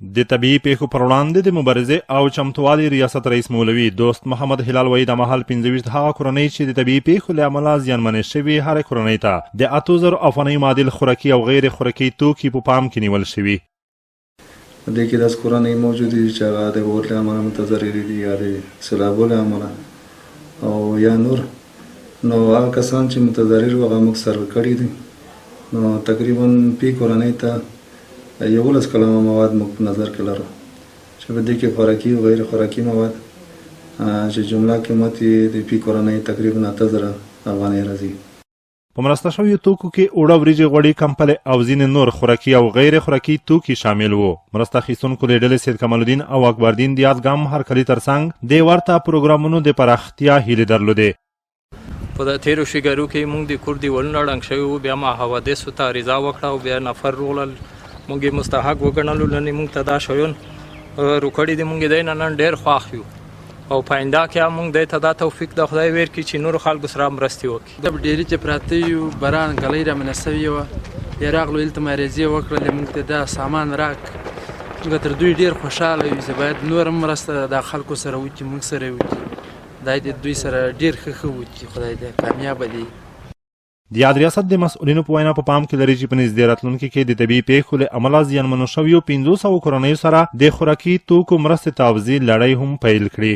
د طبیعي پیښو پر وړاندې د مبارزې او چمتووالي ریاست رئیس مولوي دوست محمد هلال وایي د مهال 25 هغه کورنۍ چې د طبیعي پیښو له امله زیانمنې شوي هرې کورنۍ ته د 8000 افغانۍ معادل خوراکي او غیر خوراکي توکي په پام کې نیول شوي. دې کې داسې کورنۍ موجودې دي چې هغه د اور له امله متضررې دي یا د سیلابو له امله او یا نور. نو هغه کسان چې متضرر وو هغه موږ سره کړي دي. نو تقریبا پی کورنۍ ته 11 کلمه مواد موږ په نظر کې لرو چې په دې کې خوراکي او غیر خوراکي مواد چې جمله قیمت یې د پی کورنۍ تقریبا 8000 افغانۍ راځي. په مرسته شویو توکو کې اوړه وریجې غوړي کمپلې او ځینې نور خوراکي او غیر خوراکي توکي شامل وو. مرسته اخیستونکو له ډلې سید کمال الدین او اکبرالدین د یادګام هرکلي ترڅنګ د ورته پروګرامونو د پراختیا هیلې درلودې. په د تیرو شګارو کې موږ د کور دیوالونه ړنګ شوي وو، بیا ما حوادثو ته رضا وکړه او بیا نفر روغلل، موږ یې مستحق وګڼلو. نن موږ ته دا شیان روکړي دي، موږ دی نن ډېر خوښ یو او په آینده کې هم موږ دی ته دا توفیق د خدای ورکړي چې نورو خلکو سره مرستې وکړي. ډېرې چې پراته یو باران ګلۍ رامنځته سوې وه، بیا راغلو هلته مریضې وکړلې، موږ ته دا سامان راک، موږ تر دوی ډېر خوشحاله یو چې باید نور هم مرسته د خلکو سره وکړي، موږ سره وکړي، دا د دوی سره ډېر ښه وکړي، خدای دې کامیابه دی. د یاد ریاست د مسؤلینو په وینا په پام کې لري چې په نږدې راتلونکي کې د طبیعي پیښو له امله زیانمنو شویو 500 کورنیو سره د خوراکي توکو مرستې تعویضي لړۍ هم پیل کړي.